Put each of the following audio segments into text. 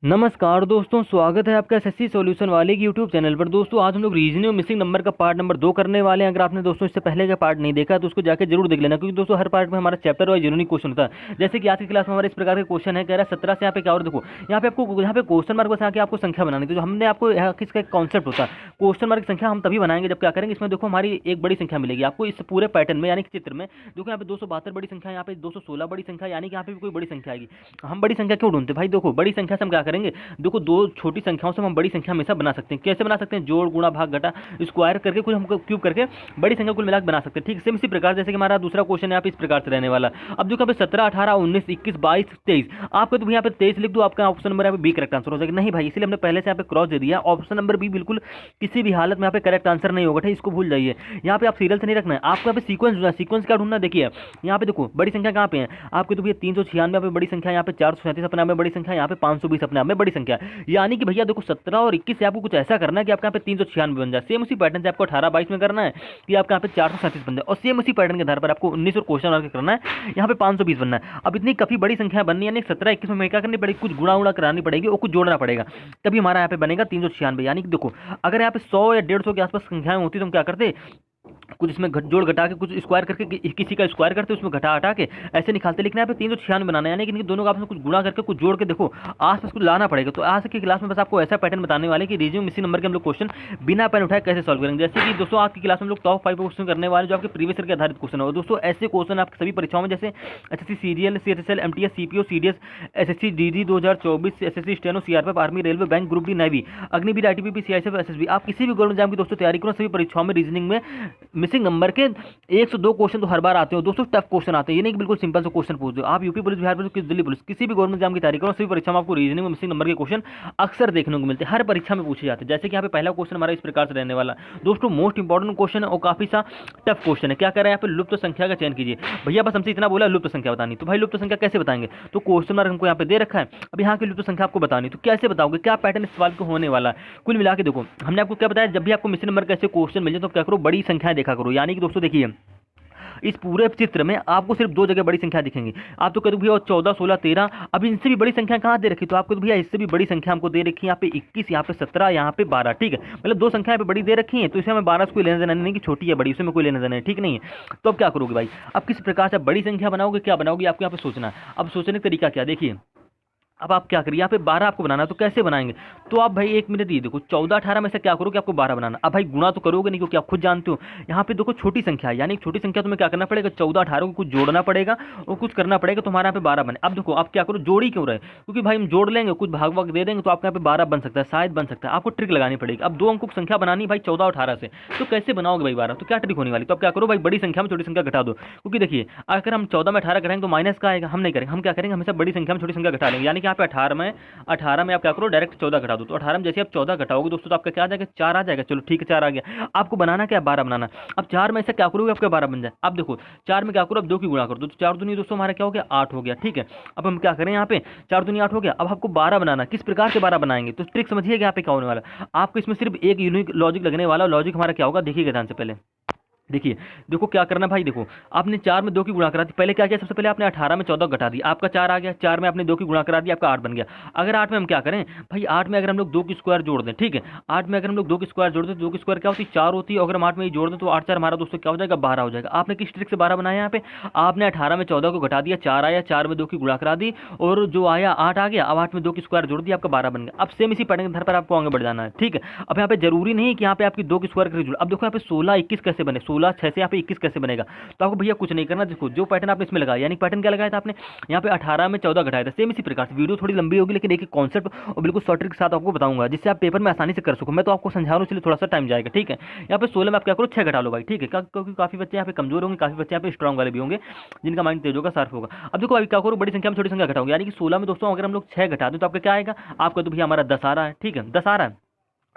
नमस्कार दोस्तों, स्वागत है आपका एसएससी सॉल्यूशन वाले की यूट्यूब चैनल पर। दोस्तों आज हम लोग रीजनिंग में मिसिंग नंबर का पार्ट नंबर 2 करने वाले हैं। अगर आपने दोस्तों इससे पहले का पार्ट नहीं देखा तो उसको जाकर जरूर देख लेना, क्योंकि दोस्तों हर पार्ट में हमारा चैप्टर वाइज यूनिक क्वेश्चन होता है। जैसे कि आज की क्लास में हमारे इस प्रकार के क्वेश्चन है, कह रहा है 17 से यहाँ पे क्या, और देखो यहाँ पे आपको यहाँ पे क्वेश्चन मार्क बस आके आपको संख्या बनानी थी। तो हमने आपको यहाँ किसका एक कॉन्सेप्ट होता है, क्वेश्चन मार्क की संख्या हम तभी बनाएंगे जब क्या करेंगे, इसमें देखो हमारी एक बड़ी संख्या मिलेगी आपको इस पूरे पैटर्न में, यानी कि चित्र में। देखो यहाँ पे 272 बड़ी संख्या, यहाँ पे 216 बड़ी संख्या, यानी कि यहाँ पे भी कोई बड़ी संख्या आएगी। हम बड़ी संख्या क्यों ढूंढते हैं भाई? देखो बड़ी संख्या से हम क्या करेंगे, देखो दो छोटी संख्याओं से हम बड़ी संख्या हमेशा बना सकते हैं। कैसे बना सकते हैं? जोड़, गुणा, भाग, घटा, स्क्वायर करके कुछ हम क्यूब करके बड़ी संख्या कुल मिलाकर बना सकते हैं। ठीक सेम इसी प्रकार जैसे कि हमारा दूसरा क्वेश्चन यहाँ पे इस प्रकार से रहने वाला। अब देखो यहाँ पे 17, 18, 19, 21, 22, 23, आपको तो यहाँ पे 23 लिख दो, आपका ऑप्शन नंबर यहाँ पे बी करेक्ट आंसर हो जाएगा। नहीं भाई, इसलिए हमने पहले से यहाँ पे क्रॉस दे दिया, ऑप्शन नंबर बी बिल्कुल किसी भी हालत में यहाँ पे करेक्ट आंसर नहीं होगा। ठीक, इसको भूल जाइए। यहाँ पे आप सीरियल से नहीं रखना है, आपको यहाँ पे सीक्वेंस ढूंढना है। सीक्वेंस क्या ढूंढना? देखिए यहाँ पे देखो बड़ी संख्या कहाँ पे है आपके, तो भैया 396 पे बड़ी संख्या, यहाँ पे 437 अपने आप में बड़ी संख्या, यहाँ पे 520 अपने आप में बड़ी संख्या। यानी कि भैया देखो 17 और 21 से आपको कुछ ऐसा करना है कि आपके यहाँ पे 396 बन जाए। सेम उसी पैटर्न से आपको 18, 22 में करना है कि आपके यहाँ पे 437 बन जाए, और सेम उसी पैटर्न के आधार पर आपको 19 और क्वेश्चन मार्क करना है, यहाँ पे 520 बनना है। अब इतनी काफी बड़ी संख्या बननी है, यानी 17, 21 में क्या करनी पड़ेगी, कुछ गुणा उड़ा करानी पड़ेगी और कुछ जोड़ना पड़ेगा, तभी हमारा यहाँ पे बनेगा 396। यानी कि देखो अगर यहाँ पे 100 या 150 के आसपास संख्याएं होती तो हम क्या करते, कुछ इसमें जोड़ घटा के, कुछ स्क्वायर करके, किसी का स्क्वायर करते उसमें घटा हटा के ऐसे निकालते। लिखना है पे 396 बनाना है, यानी कि दोनों का आपस में कुछ गुणा करके कुछ जोड़ के देखो आसपास कुछ लाना पड़ेगा। तो आज की क्लास में बस आपको ऐसा पैटर्न बताने वाले कि रीजनिंग मिसिंग नंबर के हम लोग क्वेश्चन बिना पेन उठाए कैसे सॉल्व करेंगे। जैसे कि दोस्तों आज की क्लास में हम लोग टॉप 5 क्वेश्चन करने वाले जो आपके प्रीवियस ईयर के आधारित क्वेश्चन हो। दोस्तों ऐसे क्वेश्चन आपके सभी परीक्षाओं में, जैसे SSC serial, CHSL, MTS, CPO, CDS, SSC DD 2024, SSC steno, CRPF, army, railway, bank, group D, navy, Agniveer, ITBP, CISF, SSB, आप किसी भी गवर्नमेंट एग्जाम की दोस्तों तैयारी करो, सभी परीक्षाओं में रीजनिंग में मिसिंग नंबर के 102 क्वेश्चन तो हर बार आते हो दोस्तों। टफ क्वेश्चन आते हैं, ये नहीं कि बिल्कुल सिंपल से क्वेश्चन पूछ दो। आप UP police, Bihar police, Delhi police, किसी भी गवर्नमेंट एग्जाम की तैयारी करो, सभी परीक्षा में आपको रीजनिंग में मिसिंग नंबर के क्वेश्चन अक्सर देखने को मिलते हैं, हर परीक्षा में पूछे जाते हैं। जैसे कि यहाँ पे पहला क्वेश्चन हमारा इस प्रकार से रहने वाला दोस्तों, मोस्ट इंपॉर्टेंट क्वेश्चन है और काफी सा टफ क्वेश्चन है। क्या कर रहे हैं यहाँ पे, लुप्त संख्या का चयन कीजिए। भैया बस हमसे इतना बोला लुप्त संख्या बतानी, तो भाई लुप्त संख्या कैसे बताएंगे? तो क्वेश्चन मार्क हमको यहाँ पे दे रखा है, अब यहाँ की लुप्त संख्या आपको बतानी, तो कैसे बताओगे, क्या पैटर्न इस सवाल को होने वाला है? कुल मिला के देखो हमने आपको क्या बताया, जब भी आपको मिसिंग नंबर का ऐसे क्वेश्चन मिल जाए तो क्या करो, बड़ी संख्याएं देखा करो। यानी कि दोस्तों देखिए इस पूरे चित्र में आपको सिर्फ दो जगह बड़ी संख्या दिखेंगी। आप तो कहते भैया 14, 16, 13, अब इनसे भी बड़ी संख्या कहाँ दे रखी, तो आपको तो भैया इससे भी बड़ी संख्या हमको दे रखी है, यहाँ पे 21, यहाँ पे 17, यहाँ पे 12। ठीक है, मतलब दो संख्या पे बड़ी दे रखी है, तो इसे हमें 12 से कोई लेना देना नहीं कि छोटी है बड़ी, उसमें कोई लेना देना नहीं, ठीक नहीं है। तो अब क्या करोगे भाई, अब किस प्रकार से बड़ी संख्या बनाओगे, क्या बनाओगे, आपको यहाँ पे सोचना है। अब सोचने का तरीका क्या, देखिए अब आप क्या करिए, यहाँ पे 12 आपको बनाना है, तो कैसे बनाएंगे? तो आप भाई एक मिनट, ये देखो 14, 18 में से क्या करोगे, आपको 12 बनाना। अब भाई गुणा तो करोगे नहीं, क्योंकि आप खुद जानते हो यहाँ पे देखो छोटी संख्या है, यानी छोटी संख्या तुम्हें क्या करना पड़ेगा, 14, 18 को कुछ जोड़ना पड़ेगा और कुछ करना पड़ेगा, तो हमारे यहाँ पे 12 बने। अब देखो आप क्या करो, जोड़ ही क्यों रहे, क्योंकि भाई हम जोड़ लेंगे, कुछ भाग भाग दे देंगे, तो आपके यहाँ पे 12 बन सकता है, शायद बन सकता है। आपको ट्रिक लगानी पड़ेगी। अब दो अंकों की संख्या बनानी भाई 14 और 18 से, तो कैसे बनाओगे भाई 12, तो क्या ट्रिक होने वाली? तो आप क्या करो भाई, बड़ी संख्या में छोटी संख्या घटा दो, क्योंकि देखिए अगर हम 14 में 18 घटाएंगे तो माइनस का आएगा, हम नहीं करेंगे। हम क्या करेंगे, हमेशा बड़ी संख्या में छोटी संख्या घटा लेंगे। यानी कि यहाँ पे 18 में आप क्या करो, डायरेक्ट 14 घटा दो, तो 18 में जैसे आप 14 घटाओगे दोस्तों तो आपका क्या आ जाएगा, 4 आ जाएगा। चलो ठीक है, 4 आ गया। आपको बनाना क्या, 12 बनाना। अब 4 में से क्या करोगे, आपका 12 बन जाए। अब देखो 4 में क्या करो, अब 2 की गुणा कर दो, तो 4 दूनी दोस्तों हमारा क्या हो गया, 8 हो गया। ठीक है, अब हम क्या करें, यहाँ पे 4 दूनी 8 हो गया। अब आपको 12 बनाना, किस प्रकार से 12 बनाएंगे, तो ट्रिक समझिएगा यहाँ पे क्या होने वाला। आपको इसमें सिर्फ एक यूनिक लॉजिक लगने वाला, लॉजिक हमारा क्या होगा देखिएगा ध्यान से। पहले देखिए, देखो क्या करना भाई, देखो आपने 4 में 2 की गुणा करा दी। पहले क्या किया, सबसे पहले आपने 18 में 14 घटा दिया, आपका 4 आ गया। 4 में आपने 2 की गुणा करा दी, आपका 8 बन गया। अगर 8 में हम क्या करें भाई, 8 में अगर हम लोग 2 की स्क्वायर जोड़ दें, ठीक है, 8 में अगर हम लोग 2 की स्क्वायर जोड़ दें, 2 की स्क्वायर क्या होती है, 4 होती है। अगर हम 8 में ही जोड़ दें तो 8 4 हमारा दोस्तों क्या हो जाएगा, 12 हो जाएगा। आपने किस ट्रिक से 12 बनाया, यहाँ पे आपने 18 में 14 को घटा दिया, 4 आया, 4 में 2 की गुणा करा दी, और जो आया 8 आ गया। अब 8 में 2 की स्क्वायर जोड़ दी, आपका 12 बन गया। अब सेम इसी पैटर्न के आधार पर आपको आगे बढ़ जाना है। ठीक है, अब यहाँ पे जरूरी नहीं कि यहाँ पे आपकी 2 की स्क्वायर करके जुड़। अब देखो यहाँ पे 16, 21 कैसे बने, 16 6 से यहाँ पे 21 कैसे बनेगा, तो आपको भैया कुछ नहीं करना। देखो जो पैटर्न आपने इसमें लगाया, यानी पैटर्न क्या लगाया था आपने, यहाँ पे 18 में 14 घटाया था। सेम इसी प्रकार से वीडियो थोड़ी लंबी होगी, लेकिन एक कॉन्सेप्ट और बिल्कुल शॉर्ट ट्रिक के साथ आपको बताऊंगा, जिससे आप पेपर में आसानी से कर सको। मैं तो आपको समझा रहा हूँ, इसलिए थोड़ा सा टाइम जाएगा। ठीक है, यहाँ पे 16 में आप क्या करो, 6 घटा लो भाई। ठीक है, क्योंकि काफी बच्चे यहाँ पे कमजोर होंगे, काफी बच्चे यहाँ पे स्ट्रॉन्ग वाले भी होंगे, जिनका माइंड तेज होगा, शार्प होगा। अब देखो अभी क्या करो, बड़ी संख्या में छोटी संख्या घटाओगे, यानी कि 16 में दोस्तों अगर हम लोग 6 घटा दें तो आपका क्या आएगा, आपका तो भैया हमारा 10 आ रहा है। ठीक है, 10 आ रहा है।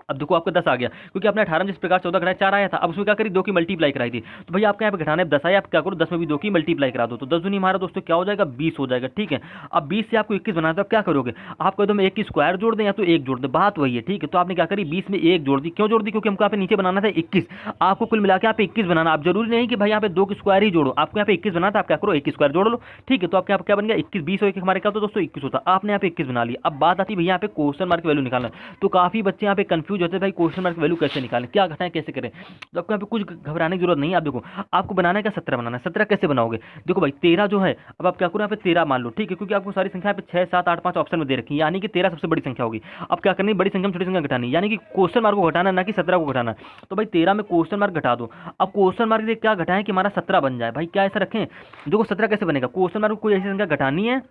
अब देखो आपका 10 आ गया, क्योंकि आपने 18 में जिस प्रकार 14 घटाया 4 आया था। अब उसमें क्या करी, 2 की मल्टीप्लाई कराई थी, तो भैया आपके यहाँ पे घटाने 10 आया, आप क्या करो 10 में भी 2 की मल्टीप्लाई करा दो, तो 10 दूनी हमारा दोस्तों क्या हो जाएगा, 20 हो जाएगा। ठीक है, अब 20 से आपको 21 बनाना, तो आप क्या करोगे, आप कह दो मैं 1 की स्क्वायर जोड़ दें या तो 1 जोड़ दें, बात वही है। ठीक है, तो आपने क्या करी 20 में 1 जोड़ दी, क्यों जोड़ दी, क्योंकि हमको यहाँ पे नीचे बनाना था 21, आपको कुल मिला के यहाँ पे 21 बनाना। आप जरूरी नहीं कि भाई यहाँ पे 2 की स्क्वायर ही जोड़ो, आपको यहाँ पे 21 बनाना था, आप क्या करो 1 की स्क्वायर जोड़ लो। ठीक है, तो आपके यहाँ पे क्या बन गया 21, 20 हो हमारे क्या होता दोस्तों 21 होता, आपने यहाँ पे 21 बना लिया। अब बात आती है भैया यहाँ पे क्वेश्चन मार्क की वैल्यू निकालना, तो काफी बच्चे यहाँ पे कंफ्यूज होते हैं भाई क्वेश्चन मार्क की वैल्यू कैसे निकालें, क्या घटाएं कैसे करें। तो आपको यहाँ पे कुछ घबराने की जरूरत नहीं है। आप देखो आपको बनाना है क्या 17 बनाना है, 17 कैसे बनाओगे, देखो भाई 13 जो है, अब आप क्या करो यहाँ पे 13 मान लो। ठीक है, क्योंकि आपको सारी संख्या यहाँ पे 6 7 8 5 ऑप्शन में दे रखी है, यानी कि 13 सबसे बड़ी संख्या होगी। अब क्या करनी, बड़ी संख्या में छोटी संख्या घटानी, यानी कि क्वेश्चन मार्क को घटाना, ना कि 17 को घटाना। तो भाई 13 में क्वेश्चन मार्क घटा दो। अब क्वेश्चन मार्क से क्या घटाएं कि हमारा 17 बन जाए, भाई क्या ऐसा रखें। देखो 17 कैसे बनेगा, क्वेश्चन मार्क को कोई ऐसी संख्या घटानी है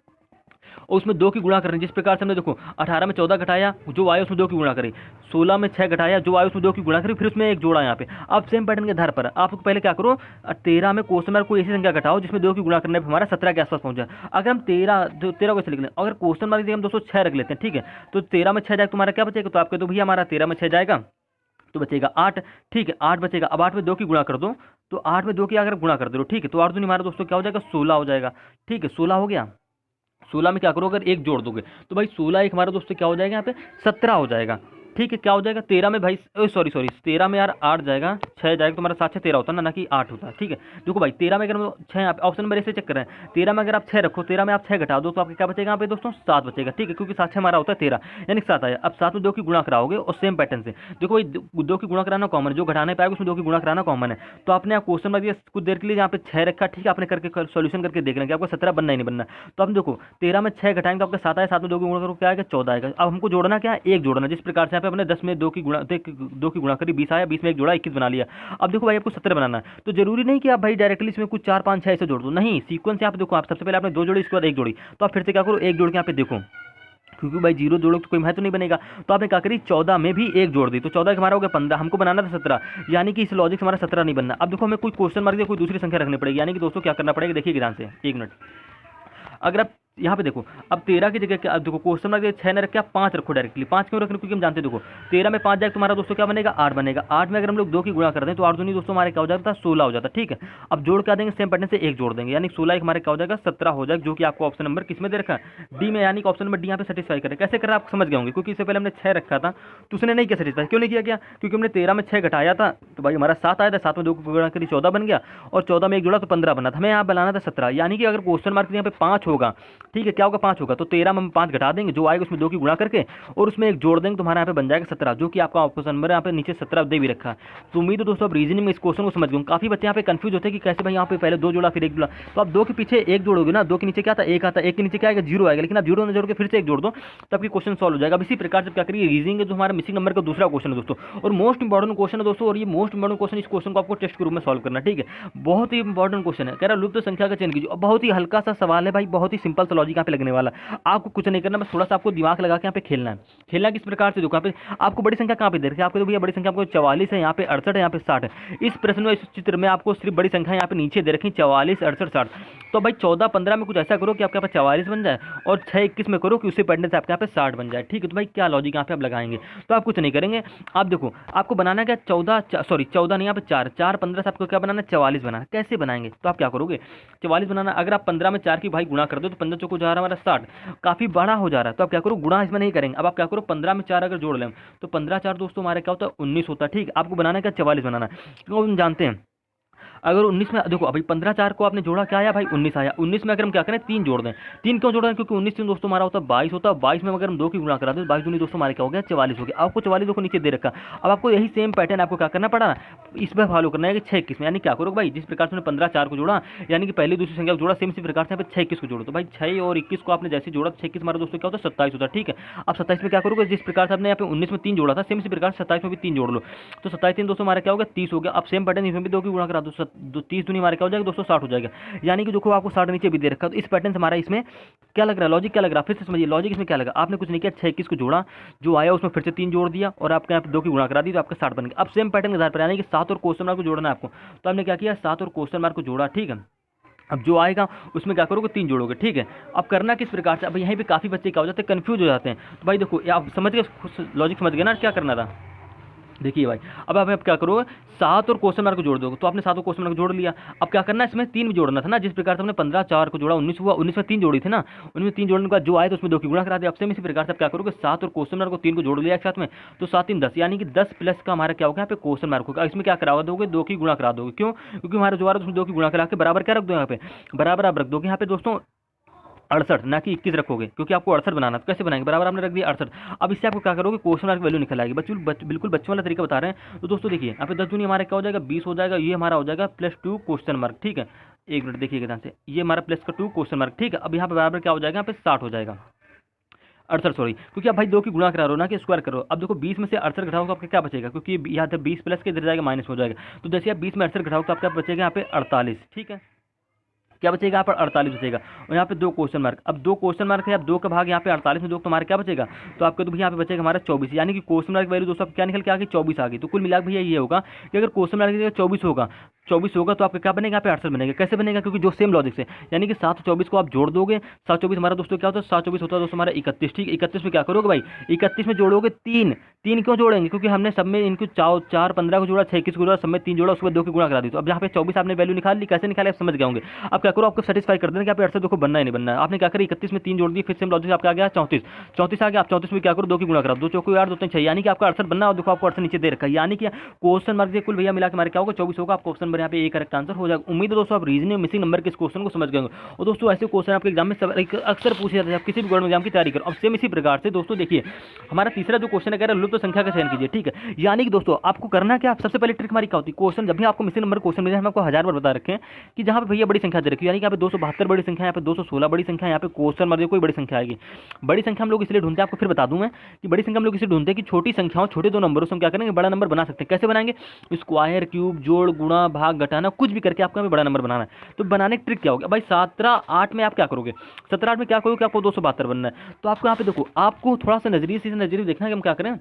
और उसमें 2 की गुणा करनी, जिस प्रकार से हमने देखो 18 में 14 घटाया, जो आया उसमें 2 की गुणा करी, 16 में 6 घटाया, जो आया उसमें 2 की गुणा करी, फिर उसमें 1 जोड़ा यहाँ पे। अब सेम पैटर्न के आधार पर आप पहले क्या करो, 13 में क्वेश्चन मार्क कोई ऐसी संख्या घटाओ जिसमें 2 की गुणा करने पर हमारा 17 के आसपास पहुंच जाए। अगर हम 13 को ऐसे लिख लें, अगर क्वेश्चन मार्क हम दोस्तों 6 रख लेते हैं, ठीक है, तो 13 में 6 जाएगा, तुम्हारा क्या बचेगा, तो आपके तो भैया हमारा 13 में 6 जाएगा तो बचेगा 8। ठीक है, 8 बचेगा। अब 8 में 2 की गुणा कर दो, तो 8 में 2 की अगर गुणा कर दो, ठीक है, तो 8 दूनी हमारा दोस्तों क्या हो जाएगा 16 हो जाएगा। ठीक है, 16 हो गया। 16 में क्या करो, अगर 1 जोड़ दोगे तो भाई 16 एक हमारा दोस्तों क्या हो जाएगा यहाँ पे 17 हो जाएगा। ठीक है, क्या हो जाएगा 13 में भाई सॉरी 13 में यार 8 जाएगा, 6 जाएगा, तुम्हारा 7 6 13 होता है ना कि 8 होता है। ठीक है, देखो भाई 13 में अगर हम 6 ऑप्शन नंबर ऐसे चेक कर रहे हैं, 13 में अगर आप 6 रखो, 13 में आप 6 घटा दो तो आपके क्या बचेगा यहाँ पे दोस्तों 7 बचेगा। ठीक है, क्योंकि 7 6 हमारा होता है 13, यानी 7 आया। अब 7 में 2 की गुणा कराओगे और सेम पैटर्न से देखो भाई 2 की गुणा कराना कॉमन है, जो घटाने पाएगा उसमें 2 की गुणा कराना कॉमन है। तो आपने आप क्वेश्चन में कुछ देर के लिए यहाँ पे 6 रखा, ठीक है, आपने करके सोल्यूशन करके देख लेंगे आपको 17 बनना ही नहीं बनना। तो आप देखो 13 में 6 घटाएंगे तो आपका 7 आया, 7 में 2 की गुणा करो क्या आएगा 14 आएगा। अब हमको जोड़ना क्या है, 1 जोड़ना, जिस प्रकार से यहाँ पे हमने 10 में 2 की गुणा करी 20 आया, 20 में 1 जोड़ा 21 बना लिया। अब देखो भाई आपको 17 बनाना है, तो जरूरी नहीं कि आप भाई डायरेक्टली इसमें कुछ 4 5 6 ऐसे जोड़ दो, नहीं, सीक्वेंस यहाँ पे देखो, आप सबसे पहले आपने 2 जोड़ी, इसके बाद 1 जोड़ी, तो आप फिर से क्या करो 1 जोड़ के यहाँ पे देखो, क्योंकि भाई 0 जोड़ो तो कोई महत्व नहीं बनेगा। तो आपने क्या करी 14 में भी 1 जोड़ दी, तो 14 हमारा हो गया 15, हमको बनाना था 17, यानी कि इस लॉजिक से हमारा 17 नहीं बनना। अब देखो हमें कोई क्वेश्चन मार्क या कोई दूसरी संख्या रखनी पड़ेगी, यानी कि दोस्तों क्या करना पड़ेगा, देखिए ध्यान से 1 मिनट। अगर आप यहाँ पे देखो, अब 13 की जगह क्या, देखो क्वेश्चन मार्क 6 न रख के आप 5 रखो डायरेक्टली। 5 क्यों रखने, क्योंकि हम जानते हैं देखो 13 में 5 जाए तुम्हारा दोस्तों क्या बनेगा 8 बनेगा। 8 में अगर हम लोग 2 की गुणा कर दें तो 8 दूनी दोस्तों हमारे क्या हो जाता है 16 हो जाता है। ठीक है, अब जोड़ क्या देंगे, सेम पैटर्न से 1 जोड़ देंगे, यानी 16 हमारे क्या हो जाएगा 17 हो जाएगा, जो कि आपको ऑप्शन नंबर किसमें दे रखा है, डी में, यानी कि ऑप्शन नंबर डी यहाँ पे सेटिस्फाई करें। कैसे करें आप समझ गए होंगे, क्योंकि इससे पहले हमने 6 रखा था तो उसने नहीं किया सेटिस्फाई। क्यों नहीं किया, क्या, क्योंकि हमने 13 में 6 घटाया था तो भाई हमारा 7 आया था, 7 में 2 की गुणा करी 14 बन गया, और 14 में 1 जोड़ा तो 15 बना था, हमें यहाँ बनाना था 17। यानी कि अगर क्वेश्चन मार्क यहाँ पे 5 होगा, ठीक है, क्या होगा 5 होगा, तो 13 में हम 5 घटा देंगे, जो आएगा उसमें 2 की गुणा करके और उसमें 1 जोड़ देंगे, तुम्हारा यहाँ पे बन जाएगा 17, जो कि आपका ऑप्शन नंबर यहाँ पे नीचे 17 दे भी रखा है। तो उम्मीद है दोस्तों आप रीजनिंग में इस क्वेश्चन को समझ गए। काफी बच्चे यहाँ पे कंफ्यूज होते हैं कि कैसे भाई यहाँ पे पहले 2 जोड़ा फिर 1 जोड़ा, तो आप 2 के पीछे 1 जोड़ोगे ना, 2 के नीचे क्या आता है 1 आता है, 1 के नीचे क्या आएगा 0 आएगा, लेकिन आप 0 जोड़ के फिर से 1 जोड़ दो तो आपकी क्वेश्चन सॉल्व हो जाएगा। अब इसी प्रकार से क्या करिए, रीजनिंग जो हमारा मिसिंग नंबर का दूसरा क्वेश्चन है दोस्तों, और मोस्ट इंपॉर्टेंट क्वेश्चन है दोस्तों, और ये मोस्ट इंपॉर्टेंट क्वेश्चन, इस क्वेश्चन को आपको टेस्ट के रूप में सॉल्व करना, ठीक है, बहुत ही इंपॉर्टेंट क्वेश्चन है। कह रहा लुप्त संख्या का चयन कीजिए, बहुत ही हल्का सा सवाल है भाई, बहुत ही सिंपल सा लॉजिक यहाँ पे लगने वाला, आपको कुछ नहीं करना, बस थोड़ा सा आपको दिमाग लगा के यहाँ पे खेलना है। खेलना किस प्रकार से, देखो यहाँ पे आपको बड़ी संख्या कहाँ पे दे रखी है, आपको तो भैया बड़ी संख्या आपको 44 है, यहाँ पे 68 है, यहाँ पे 60 है। इस प्रश्न में, इस चित्र में आपको सिर्फ बड़ी संख्या यहाँ पे नीचे दे रखी 44 68 60। तो भाई 14 15 में कुछ ऐसा करो कि आपके यहाँ पे 44 बन जाए, और 6 21 में करो कि उससे पढ़ने से आपके यहाँ पे 60 बन जाए। ठीक है, तो भाई क्या लॉजिक यहाँ पे आप लगाएंगे, तो आप कुछ नहीं करेंगे। आप देखो आपको बनाना क्या 14 नहीं, यहाँ पे 4 4 15 से आपको क्या बनाना 44 बनाना, कैसे बनाएंगे, तो आप क्या करोगे 44 बनाना, अगर आप 15 में 4 की भाई गुणा कर दो तो 15 चौको जा रहा है हमारा 60, काफी बड़ा हो जा रहा है, तो आप क्या करो गुणा इसमें नहीं करेंगे। अब आप क्या करो 15 में 4 अगर जोड़ लें तो 15 4 दोस्तों हमारे क्या होता है 19 होता है। ठीक, आपको बनाना है क्या 44 बनाना है, क्योंकि हम जानते हैं अगर 19 में देखो अभी 15 4 को आपने जोड़ा क्या आया भाई 19 आया। 19 में अगर हम क्या करें 3 जोड़ दें, 3 क्यों जोड़ रहे हैं, क्योंकि 19 3 दोस्तों हमारा होता है 22 होता है, 22 में अगर हम 2 की गुणा करा दें तो 22 दूनी दोस्तों हमारे क्या हो गया 44 हो गया। आपको 44 को नीचे दे रखा। अब आपको यही सेम पैटर्न आपको क्या करना पड़ा, इसमें फॉलो करना है कि 6 21 में, यानी क्या करो भाई जिस प्रकार से 15 4 को जोड़ा, यानी कि पहली दूसरी संख्या को जोड़ा, सेम इसी प्रकार से 6 21 को जोड़ो, तो भाई 6 और 21 को आपने जैसे जोड़ा 6 21 हमारा दोस्तों क्या होता है 27 होता है। ठीक है, अब 27 में क्या करोगे, जिस प्रकार से आपने यहाँ पे 19 में 3 जोड़ा था, सेम इसी प्रकार से 27 में भी 3 जोड़ लो, तो 27 3 दोस्तों हमारा क्या हो गया 30 हो गया। अब सेम पैटर्न इसमें भी 2 की गुणा करा दो, 30 दूनी हमारे क्या हो जाएगा 260 हो जाएगा, यानी कि देखो आपको 60 नीचे भी दे रखा है। तो इस पैटर्न से हमारा इसमें क्या लग रहा है, लॉजिक क्या लग रहा है, फिर से समझिए लॉजिक इसमें क्या लगा, आपने कुछ नहीं किया 6 21 को जोड़ा, जो आया उसमें फिर से 3 जोड़ दिया और आपके यहाँ पे 2 की गुणा करा दी तो आपका 60 बन गया। अब सेम पैटर्न के आधार पर यानी कि 7 और क्वेश्चन मार्क को जोड़ना है आपको, तो आपने क्या किया 7 और क्वेश्चन मार्क को जोड़ा। ठीक है, अब जो आएगा उसमें क्या करोगे 3 जोड़ोगे। ठीक है, अब करना किस प्रकार से, अब यहीं पे काफ़ी बच्चे क्या हो जाते हैं कंफ्यूज हो जाते हैं। तो भाई देखो आप समझ गए लॉजिक, समझ गए ना क्या करना था। देखिए भाई, अब आप क्या करोगे, 7 और क्वेश्चन मार्क को जोड़ दोगे, तो आपने 7 क्वेश्चन मार्क जोड़ लिया। अब क्या करना है, इसमें 3 भी जोड़ना था ना, जिस प्रकार से हमने 15 4 को जोड़ा 19 हुआ, 19 में 3 जोड़ी थी ना, उनमें 3 जोड़ने के बाद जो आए तो उसमें 2 की गुणा करा दिया। अब सेम इसी प्रकार से आप क्या करोगे, 7 और क्वेश्चन मार्क को 3 को जोड़ लिया एक साथ में, तो 7 3 10, यानी कि 10 प्लस का हमारा क्या होगा यहाँ पे क्वेश्चन मार्क होगा। इसमें क्या करा दोगे, 2 की गुणा करा दोगे। क्यों, क्योंकि हमारा जो आ रहा है उसमें 2 की गुणा करा के बराबर क्या रख दो यहाँ पे, बराबर आप रख दोगे यहाँ पे दोस्तों 68, ना कि 21 रखोगे, क्योंकि आपको 68 बनाना। तो कैसे बनाएंगे, बराबर आपने रख दिया 68। अब इससे आपको क्या करोगे, क्वेश्चन मार्क वैल्यू निकल आएगी। बिल्कुल बच्चों वाला तरीका बता रहे हैं। तो दोस्तों देखिए यहाँ पे 10 दूनी हमारा क्या हो जाएगा, 20 हो जाएगा, ये हमारा हो जाएगा +2 क्वेश्चन मार्क। ठीक है, एक मिनट देखिएगा ध्यान से, ये हमारा +2 क्वेश्चन मार्क। ठीक है, अब यहाँ पे बराबर क्या हो जाएगा, यहाँ पे 60 हो जाएगा, 68 सॉरी, क्योंकि आप भाई 2 की गुणा करा रहे हो ना कि स्क्वायर करो। अब देखो 20 में से 68 घटाओ तो आपका क्या बचेगा, क्योंकि यहाँ पे 20 प्लस के इधर जाएगा माइनस हो जाएगा। तो जैसे आप 20 में 68 घटाओ तो आपका बचेगा यहाँ पे 48। ठीक है, क्या बचेगा यहाँ पर 48 बचेगा, और यहाँ पे 2 क्वेश्चन मार्क। अब 2 क्वेश्चन मार्क है, अब 2 का भाग यहाँ पे 48 में 2 तो हमारा क्या बचेगा, तो आपका तो भैया यहाँ पे बचेगा हमारा 24, यानी कि क्वेश्चन मार्क वैल्यू दोस्तों क्या निकल के आ गई, 24 आ गई। तो कुल मिलाकर भैया ये होगा कि अगर क्वेश्चन मार्क की जगह 24 होगा तो आपका क्या बनेगा, यहाँ पे 68 बनेगा। कैसे बनेगा, क्योंकि जो सेम लॉजिक से, यानी कि 7 24 को आप जोड़ दोगे, 7 24 हमारा दोस्तों क्या होता है, 7 24 होता है दोस्तों हमारा 31। ठीक, 31 में क्या करोगे भाई, 31 में जोड़ोगे 3, 3 क्यों जोड़ेंगे, क्योंकि हमने सब में इनको 4 15 को जोड़ा, 6 21 को जोड़ा, सब में 3 जोड़ा, उसके बाद 2 की गुणा करा दी। तो अब यहाँ पे 24 आपने वैल्यू निकाल ली, कैसे निकाले आप समझ गए होंगे। अब क्या करो, आपको सेटिस्फाई कर देना कि आप 68 देखो बनना ही नहीं बनना है। आपने क्या करा, 31 में 3 जोड़ दिए, फिर सेम लॉजिक आपका आ गया 34, 34 आ गया। आप 34 में क्या करो, 2 की गुणा करा, 2 चौको 8 2 3 6, यानी कि आपका 68 बनना। और देखो आपको 68 नीचे दे रखा है, यानी कि क्वेश्चन मार्क कुल भैया मिला के हमारे क्या होगा, 24 होगा। आपको ऑप्शन नंबर यहाँ पे एक करेक्ट आंसर हो जाएगा। उम्मीद है दोस्तों आप रीजनिंग मिसिंग नंबर के इस क्वेश्चन को समझ गए होंगे। और दोस्तों ऐसे क्वेश्चन आपके एग्जाम में अक्सर पूछे जाते हैं, आप किसी भी गवर्नमेंट एग्जाम की तैयारी करो। अब सेम इसी प्रकार से दोस्तों देखिए, हमारा तीसरा जो क्वेश्चन है कह रहा है लुप्त संख्या का चयन कीजिए। ठीक है, यानी कि दोस्तों आपको करना क्या, सबसे पहले ट्रिक हमारी क्या होती है, क्वेश्चन जब भी आपको मिसिंग नंबर क्वेश्चन मिले, हम आपको 1000 बार बता रखे हैं कि जहां पे भैया बड़ी संख्या दे रखी है, यानी कि यहाँ पे 272 बड़ी संख्या, यहाँ पे 216 बड़ी संख्या, यहाँ पे क्वेश्चन मार्क कोई बड़ी संख्या आएगी। बड़ी संख्या हम लोग इसलिए ढूंढते हैं, आपको फिर बता दूं मैं कि बड़ी संख्या हम लोग इसलिए ढूंढते हैं कि छोटी संख्याओं, छोटे दो नंबरों से हम क्या करेंगे, बड़ा नंबर बना सकते हैं। कैसे बनाएंगे, स्क्वायर, क्यूब, जोड़, गुणा, भाग, घटाना, कुछ भी करके आपको हमें बड़ा नंबर बनाना है। तो बनाने की ट्रिक क्या होगा भाई, 17 8 में आप क्या करोगे, 17 8 में क्या करोगे, आपको 272 बनना है। तो आपको यहाँ पे देखो, आपको थोड़ा सा नजरिए देखना है कि हम क्या करें।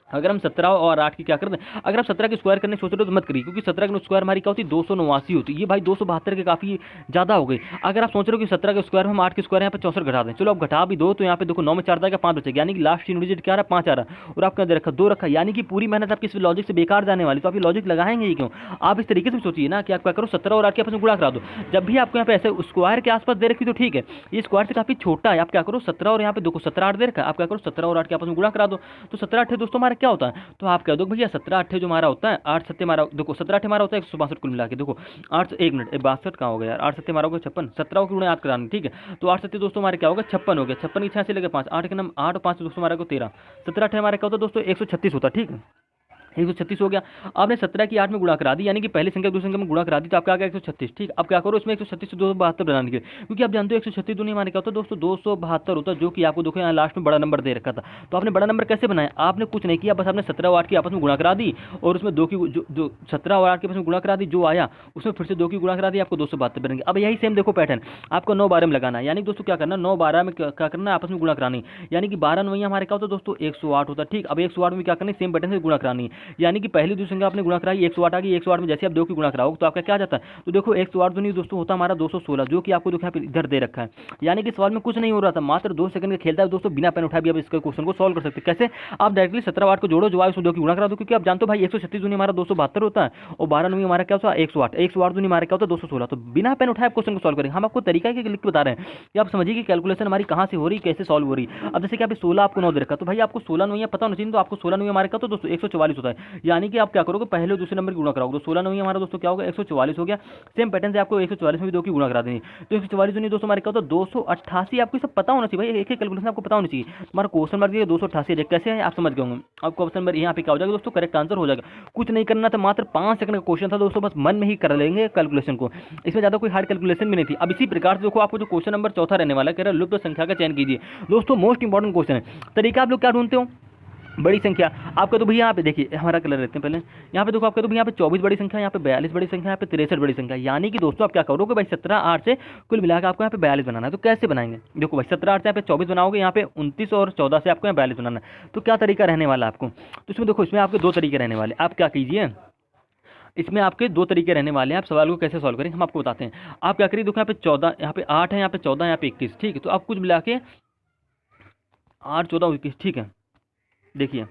अगर हम 17 और 8 की क्या कर दें, अगर आप 17 की स्क्वायर करने सोच रहे हो तो मत करिए, क्योंकि 17 की स्क्वायर हमारी क्या होती है, 289 होती है। ये भाई 272 के काफ़ी ज़्यादा हो गई। अगर आप सोच रहे हो कि 17 के स्क्वायर में हम 8 के स्क्वायर यहाँ पे 64 घटा दें, चलो आप घटा भी दो, तो यहाँ पे देखो 9 में 4 जाएगा 5 बचेगा, यानी कि लास्ट 3 डिजिट क्या आ रहा है, 5 आ रहा है, और आपके अंदर रखा 2 रखा, यानी कि पूरी मेहनत आपकी इस लॉजिक से बेकार जाने वाली। तो आप ये लॉजिक लगाएंगे ही क्यों, आप इस तरीके से सोचिए ना कि आप क्या करो, 17 और 8 के आपस में गुणा करा दो। जब भी आपको यहाँ पे ऐसे स्क्वायर के आसपास दे रखी तो ठीक है, ये स्क्वायर से काफ़ी छोटा है, आप क्या करो 17 और यहाँ पे देखो 17 8 दे रखा है, आप क्या करो 17 और 8 के आपस में गुणा करा दो। तो 17 8 दोस्तों हमारा क्या होता है, तो आप कह दो भैया 17 8 जो हमारा होता है, 8 7 हमारा देखो 17 8 हमारा होता है 162 कुल मिला के। देखो 8 1 मिनट 62 कहाँ हो गया यार, 8 7 हमारा होगा 56, 17 को गुणा याद करानी। ठीक है, तो 8 7 दोस्तों हमारे क्या होगा 56 हो गया, 56 की 6 से लेकर 5, 8 के नाम 8 और 5 दोस्तों हमारे को 13, 17 8 हमारा क्या होता है दोस्तों 136 होता है। ठीक है, 136 हो गया। आपने 17 की 8 में गुणा करा दी, यानी कि पहली संख्या दूसरी संख्या में गुणा करा दी, तो आपका आ गया 136। ठीक, अब क्या करो इसमें 136 से 272 बनाने के, क्योंकि आप जानते हो 136 दूनी हमारे क्या होता है दोस्तों 272 होता है, जो कि आपको देखो यहाँ लास्ट में बड़ा नंबर दे रखा था। तो आपने बड़ा नंबर कैसे बनाया, आपने कुछ नहीं किया, बस आपने 17 और 8 की आपस में गुणा करा दी, और उसमें 2 की जो 17 और 8 के आपस में गुणा करा दी, जो आया उसमें फिर से 2 की गुणा करा दी, आपको 272 बनेंगे। अब यही सेम देखो पैटर्न आपको 9 12 में लगाना है, यानी दोस्तों क्या करना, 9 12 में क्या करना है, आपस में गुणा करानी, यानी कि 12 9 हमारे क्या होता है दोस्तों 108 होता है। ठीक, अब 108 में क्या करना है, सेम पैटर्न से गुणा करानी है, यानी कि पहली संख्या आपने गुणा कराई 108 आ गई, 108 में जैसे आप 2 की गुणा कराओगे तो आपका क्या जाता है, तो देखो 108 दूनी दोस्तों होता हमारा 216, जो कि आपको देखो इधर दे रखा है। यानी कि सवाल में कुछ नहीं हो रहा था, मात्र 2 सेकंड का खेलता है दोस्तों, बिना पेन उठाए भी आप इसके क्वेश्चन को सॉल्व कर सकते हैं। कैसे, आप डायरेक्टली 17 8 को जोड़ो, जो आए उसमें 2 की गुणा करा दो, क्योंकि आप जानते हो भाई 136 दूनी हमारा 272 होता है, और 12 9 हमारा क्या होता है 108, 108 दूनी हमारा क्या होता है 216। तो बिना पेन उठाए क्वेश्चन को सॉल्व करेंगे, हम आपको तरीका लिख के बता रहे हैं कि आप समझिए कि कैलकुलेशन हमारी कहाँ से हो रही, कैसे सॉल्व हो रही। अब जैसे कि आप 16 आपको 9 दे रखा, तो भाई आपको 16 9 पता होना चाहिए, तो आपको 16 9 हमारे का तो दोस्तों 144 होता है, यानी कि आप क्या करोगे पहले दूसरे नंबर की गुणा कराओगे, तो 16 9 हमारा दोस्तों क्या होगा 144 हो गया। सेम पैटर्न से आपको 144 में भी 2 की गुणा करा देनी, तो 144 नहीं दोस्तों हमारे क्या होता है 288। आपको सब पता होना चाहिए भाई, एक एक कैलकुलेशन आपको पता होनी चाहिए। तुम्हारा क्वेश्चन मार्क 288 कैसे है आप समझ गए होंगे। आपको ऑप्शन नंबर यहाँ पे क्या हो जाएगा दोस्तों, करेक्ट आंसर हो जाएगा। कुछ नहीं करना था, मात्र 5 सेकंड का क्वेश्चन था दोस्तों, बस मन में ही कर लेंगे कैलकुलेशन को, इसमें ज़्यादा कोई हार्ड कैलकुलेशन भी नहीं थी। अब इसी प्रकार से देखो आपको जो क्वेश्चन नंबर चौथा रहने वाला है, कह रहा है लुप्त संख्या का चयन कीजिए। दोस्तों मोस्ट इंपॉर्टेंट क्वेश्चन है, तरीका आप लोग क्या ढूंढते हो, बड़ी संख्या। आपका तो भैया यहाँ पे देखिए हमारा कलर रहते हैं पहले, यहाँ पे देखो आपका तो भैया यहाँ पे 24 बड़ी संख्या, यहाँ पे 42 बड़ी संख्या, यहाँ पे 63 बड़ी संख्या, यानी कि दोस्तों आप क्या करोगे भाई 17 8 से कुल मिलाकर आपको यहाँ पे 42 बनाना है। तो कैसे बनाएंगे, देखो भाई 17 8 से यहाँ पे 24 बनाओगे, यहाँ पे 29 और 14 से आपको यहाँ 42 बनाना है। तो क्या तरीका रहने वाला आपको, तो इसमें देखो इसमें आपके 2 तरीके रहने वाले, आप क्या कीजिए, इसमें आपके 2 तरीके रहने वाले हैं। आप सवाल को कैसे सॉल्व करेंगे हम आपको बताते हैं। आप क्या करिए, देखो यहाँ पे 14, यहाँ पे 8 है, यहाँ पे 14, यहाँ पे 21। ठीक है, तो आप कुछ मिला के 8 14 21। ठीक है, देखिए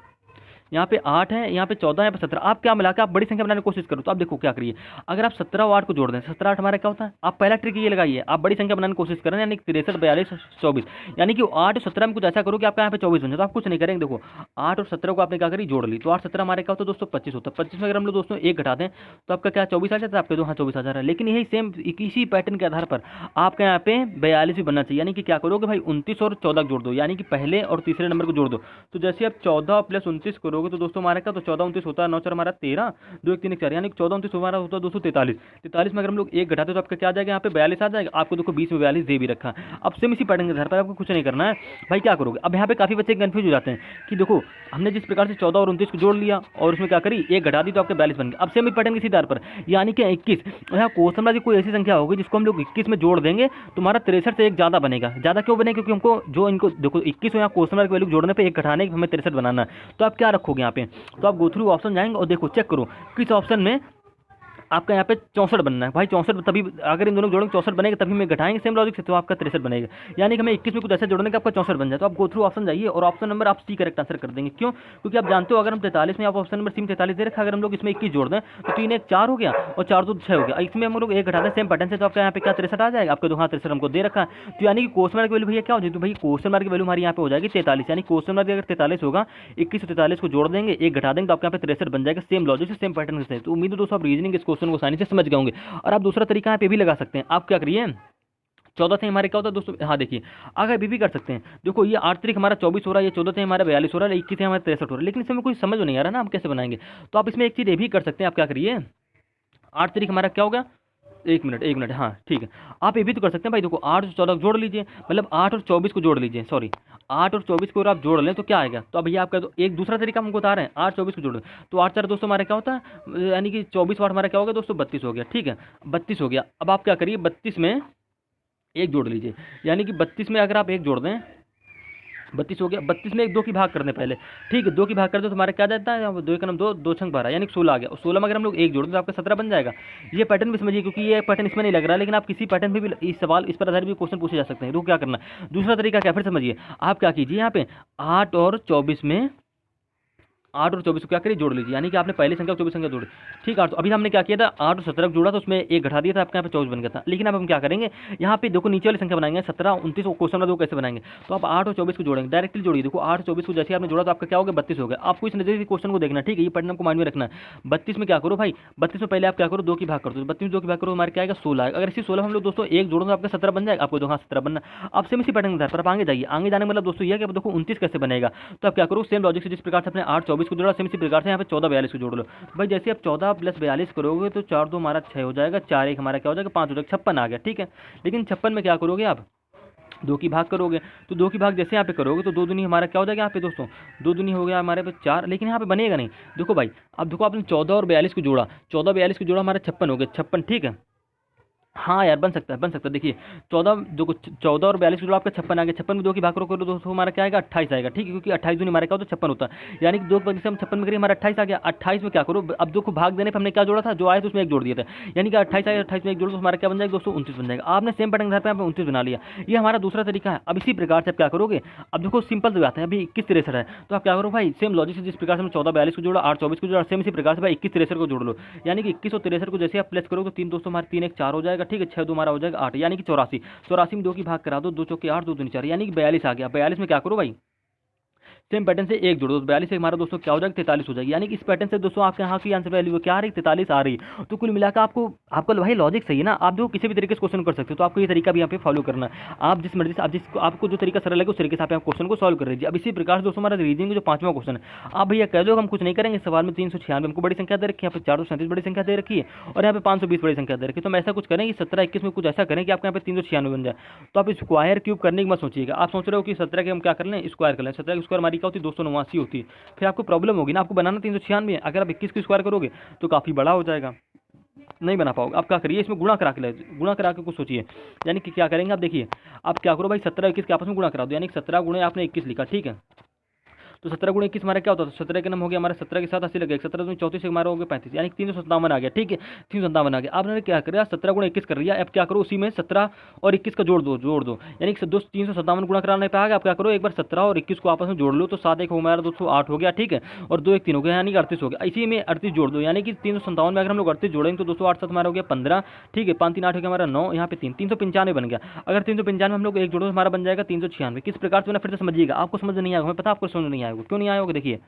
यहाँ पे 8 है, यहाँ पे 14, यहाँ पे 17। आप क्या मिला के आप बड़ी संख्या बनाने की कोशिश करो। तो आप देखो क्या करिए, अगर आप 17 और 8 को जोड़ दें, 17 8 हमारा क्या होता है, आप पहला ट्रिक ये लगाइए, आप बड़ी संख्या बनाने की कोशिश करें, यानी 63 42 24, यानी कि 8 और 17 में कुछ ऐसा करो कि आपका यहाँ पे 24 बन जाए। तो आप कुछ नहीं करेंगे, देखो 8 और 17 को आपने क्या करी, जोड़ ली, तो 8 17 हमारे क्या होता है दोस्तों 25 होता है। 25 में अगर हम लोग दोस्तों एक घटा दें तो आपका क्या 24 आ जाता है आपके, तो हाँ 24 आ जा रहा है। लेकिन यही सेम इसी पैटर्न के आधार पर आपका यहाँ पे 42 भी बनना चाहिए, यानी कि क्या करोगे भाई 29 और 14 जोड़ दो, यानी कि पहले और तीसरे नंबर को जोड़ दो। तो जैसे आप 14 प्लस 29 करोगे तो दोस्तों हमारा क्या, तो 14 29 होता है, 9 4 हमारा 13, 2 1 3 1 4, यानी कि 14 29 हमारा होता है दोस्तों 43। 43 में अगर हम लोग एक घटाते तो आपका क्या आ जाएगा, यहाँ पे 42 आ जाएगा। आपको देखो 20 में 42 दे भी रखा। अब सेम इसी पैटर्न के आधार पर आपको कुछ नहीं करना है भाई, क्या करोगे। अब यहाँ पे काफी बच्चे कंफ्यूज हो जाते हैं कि देखो हमने जिस प्रकार से 14 और 29 को जोड़ लिया और उसमें क्या करी, एक घटा दी तो आपके 42 बन गए। अब सेम पैटर्न किसी आधार पर, यानी कि 21, यहाँ क्वेश्चन में कोई ऐसी संख्या होगी जिसको हम लोग 21 में जोड़ देंगे तो हमारा 63 से एक ज़्यादा बनेगा। ज़्यादा क्यों बनेगा, क्योंकि हमको जो इनको देखो 21 यहाँ क्वेश्चन मार्क वैल्यू जोड़ने पे एक घटाने हमें 63 बनाना है। तो आप क्या रखोगे यहाँ पे, तो आप गो थ्रू ऑप्शन जाएंगे और देखो चेक करो किस ऑप्शन में आपका यहाँ पे 64 बनना है भाई। 64 तभी, अगर इन दोनों जोड़ेंगे 64 बनेगा, तभी में घटाएंगे सेम लॉजिक से तो आपका 63 बनेगा। यानी कि हमें 21 में कुछ ऐसा जोड़ने का आपका 64 बन जाए। तो आप गो थ्रू ऑप्शन जाइए और ऑप्शन नंबर आप सी करेक्ट आंसर कर देंगे। क्यों, क्योंकि आप जानते हो अगर हम 43 में आप ऑप्शन नंबर सी में 43 दे रखा, अगर हम लोग इसमें 21 जोड़ दें तो 3 1 4 हो गया और 4 2 6 हो गया। इसमें हम लोग एक घटाते हैं सेम पैटर्न से, तो आपका यहाँ पे क्या 63 आ जाएगा आपके, तो हाँ 63 हमको दे रखा है। तो यानी कि क्वेश्चन मार्क की वैल्यू भैया क्या हो जाएगी, तो भाई क्वेश्चन मार्क की वैल्यू हमारी यहाँ पे हो जाएगी 43, यानी क्वेश्चन मार्क अगर 43 होगा, 21 और 43 को जोड़ देंगे, एक घटा देंगे तो आपके यहाँ पे 63 बन जाएगा, सेम लॉजिक से सेम पैटर्न से। तो उम्मीद है दोस्तों आप रीजनिंग इस क्वेश्चन को आसानी से समझ गए होंगे। और आप दूसरा तरीका यहाँ पे भी लगा सकते हैं। आप क्या करिए, 14 से हमारे क्या होता है दोस्तों, हाँ देखिए आगे अभी भी कर सकते हैं। देखो ये 8 तारीख हमारा 24 हो रहा है, ये 14 से हमारा 42 हो रहा है, 21 से हमारा 63 हो रहा है, लेकिन इसमें कोई समझ नहीं आ रहा ना हम कैसे बनाएंगे। तो आप इसमें एक चीज़ ये भी कर सकते हैं। आप क्या करिए, 8 तारीख हमारा क्या होगा, एक मिनट, हाँ ठीक है। आप ये भी तो कर सकते हैं भाई, देखो 8 और 14 जोड़ लीजिए, मतलब 8 और 24 को जोड़ लीजिए, सॉरी 8 और 24 को अगर आप जोड़ लें तो क्या आएगा। तो अब भैया आपका तो एक दूसरा तरीका हमको बता रहे हैं, 8 24 को जोड़ लें तो 8 4 दोस्तों हमारा क्या होता है, यानी कि 24 8 हमारा क्या होगा दोस्तों 32 हो गया, ठीक है 32 हो गया। अब आप क्या करिए 32 में एक जोड़ लीजिए, यानी कि 32 में अगर आप एक जोड़ दें, 32 हो गया, 32 में एक 2 की भाग करने पहले, ठीक है 2 की भाग कर दो तो हमारा क्या जाता है, 2 का नाम 2 2 छंग 12, यानी 16 आ गया। और 16 में अगर हम लोग एक जोड़ दें तो आपका 17 बन जाएगा। ये पैटर्न भी समझिए, क्योंकि ये पैटर्न इसमें नहीं लग रहा है, लेकिन आप किसी पैटर्न में भी इस सवाल इस पर आधारित भी क्वेश्चन पूछे जा सकते हैं। तो क्या करना, दूसरा तरीका क्या, फिर समझिए आप क्या कीजिए, यहाँ पे 8 और 24 में 8 और 24 को क्या करिए जोड़ लीजिए, यानी कि आपने पहली संख्या 24 संख्या जोड़ी, ठीक है। तो अभी हमने क्या किया था, 8 और 17 को जोड़ा तो उसमें एक घटा दिया था, आपके यहाँ पे 24 बन गया था। लेकिन अब हम क्या करेंगे, यहाँ पे देखो नीचे वाली संख्या बनाएंगे 17 29 क्वेश्चन नंबर 2 कैसे बनाएंगे। तो आप 8 और 24 को जोड़ेंगे, डायरेक्टली जोड़िए। देखो 8 और 24 को जैसे आपने जोड़ा तो आपका क्या हो गया 32 हो गया। आपको इस नजरिए से क्वेश्चन को देखना, ठीक है, ये पैटर्न आपको माइंड में रखना है। 32 में क्या करो भाई, 32 में पहले आप क्या करो 2 की भाग कर दो, 32 में 2 की भाग करो हमारे क्या आएगा 16। अगर इसी 16 हम लोग दोस्तों एक जोड़ो तो आपका 17 बन जाएगा, आपको हाँ 17 बनना। अब सेम इसी पैटर्न के आधार पर आप आगे जाइए, आगे जाने मतलब दोस्तों ये कि देखो 29 कैसे बनेगा। तो आप क्या करो सेम लॉजिक से जिस प्रकार से अपने 8 24 को जोड़ा, सेम इसी प्रकार से यहाँ पे 14 42 को जोड़ लो भाई। जैसे आप 14 प्लस 42 करोगे तो 4 2 हमारा 6 हो जाएगा, 4 1 हमारा क्या हो जाएगा 5 हो जाएगा, 56 आ गया, ठीक है। लेकिन 56 में क्या करोगे आप 2 की भाग करोगे, तो 2 की भाग जैसे यहाँ पे करोगे तो 2 दूनी हमारा क्या हो जाएगा यहाँ पे दोस्तों, 2 दूनी हो गया हमारे पे 4, लेकिन यहाँ पे बनेगा नहीं। देखो भाई अब देखो आपने 14 और 42 को जोड़ा, 14 42 को जोड़ा हमारा 56 हो गया, 56, ठीक है। हाँ यार बन सकता है, बन सकता है। देखिए 14 जो 14 और 42 जो आपका 56 आ गया, 56 में 2 की भाग करो दोस्तों हमारा क्या आएगा 28 आएगा, ठीक है, क्योंकि 28 दूनी हमारा क्या होता है 56 होता है, यानी कि 2 की से हम 56 में करिए हमारा 28 आ गया। 28 में क्या करो, अब 2 को भाग देने पर हमने क्या जोड़ा था, जो आया तो उसमें एक जोड़ दिया था, यानी कि 28 आया, 28 में एक जोड़ तो हमारा क्या बन जाएगा दोस्तों 29 बन जाएगा। आपने सेम पैटर्न के आधार पर 29 बना लिया, ये हमारा दूसरा तरीका है। अब इसी प्रकार से आप क्या करोगे, अब देखो सिंपल से बात है, अभी 21 63 है, तो आप क्या करो भाई सेम लॉजिक से जिस प्रकार से हम 14 42 को जोड़ा, 8 24 को जोड़ा, सेम इसी प्रकार से भाई 21 63 को जोड़ लो, यानी कि 21 और 63 को जैसे आप प्लस करोगे तो 3 दोस्तों हमारे 3 1 4 हो जाएगा, ठीक है, 6 2 हमारा हो जाएगा 8, यानी कि 84, 84 में 2 की भाग करा दो, 2 चौके 8 2 दूनी 4, यानी कि 42 आ गया। 42 में क्या करो भाई सेम पैटर्न से एक जोड़ो, 42 से हमारा दोस्तों क्या हो जाएगा 43 हो जाएगी, यानी कि इस पैटर्न से दोस्तों आपके यहाँ की आंसर वैल्यू क्या आ रही है 43 आ रही है। तो कुल मिलाकर आपको आपका भाई लॉजिक सही है ना, आप जो किसी भी तरीके से क्वेश्चन कर सकते हो। तो आपको ये तरीका भी यहाँ पे फॉलो करना है, आप जिस मर्जी से आप जिसको आपको जो तरीका सरल लगे उस तरीके से आप क्वेश्चन को सॉल्व कर लीजिए। अब इसी प्रकार से दोस्तों हमारा रीजनिंग जो 5वां क्वेश्चन है, आप भैया कह दो हम कुछ नहीं करेंगे, सवाल में 396 हमको बड़ी संख्या दे रखी है, यहाँ पे 437 बड़ी संख्या दे रखी है और यहाँ पे 520 बड़ी संख्या दे रखी है। तो हम ऐसा कुछ करें कि 17 21 में कुछ ऐसा करें कि आपके यहाँ पे 396 बन जाए। तो आप स्क्वायर क्यूब करने की मत सोचिएगा, आप सोच रहे हो कि 17 के हम क्या कर लें स्क्वायर कर लें, 17 की स्क्वायर हमारी क्या होती है 289 होती है, फिर आपको प्रॉब्लम होगी ना, आपको बनाना 396 अगर आप 21 की स्क्वायर करोगे तो काफ़ी बड़ा हो जाएगा, नहीं बना पाओगे। आप क्या करिए इसमें गुणा करा के कुछ सोचिए, यानी कि क्या करेंगे आप देखिए, आप क्या करो भाई 17 21 के आपस में गुणा करा दो, यानी कि 17 गुणे आपने 21 लिखा, ठीक है। तो 17 गुणे 21 हमारा क्या होता है, 17 के नाम हो गया हमारा 17 के साथ 80 लगे, 17 दूनी 34 हमारा हो गया 35, यानी 357 आ गया। ठीक है, 357 आ गया। आपने क्या कर 17 गुणे 21 कर लिया, अब क्या करो उसी में 17 और 21 का जोड़ दो, यानी कि 357 गुणा कराने पे आ गया। आप क्या करो एक बार 17 और 21 को आपस में जोड़ लो, तो 7 1 हो हमारा 208 हो गया। ठीक है, और 2 1 3 हो गया, यानी कि 38 हो गया। इसी में 38 जोड़ दो, यानी कि 357 में अगर हम लोग 38 जोड़ेंगे तो 208 7 हमारा हो गया 15। ठीक है, 5 3 8 हो गया हमारा 9, यहाँ पे 3 395 बन गया। अगर 395 हम लोग एक जोड़ो तो हमारा बन जाएगा 396। किस प्रकार से, फिर से समझिएगा, आपको समझ नहीं आएगा, हमें पता आपको समझ नहीं आएगा, क्यों नहीं आएगा देखिए।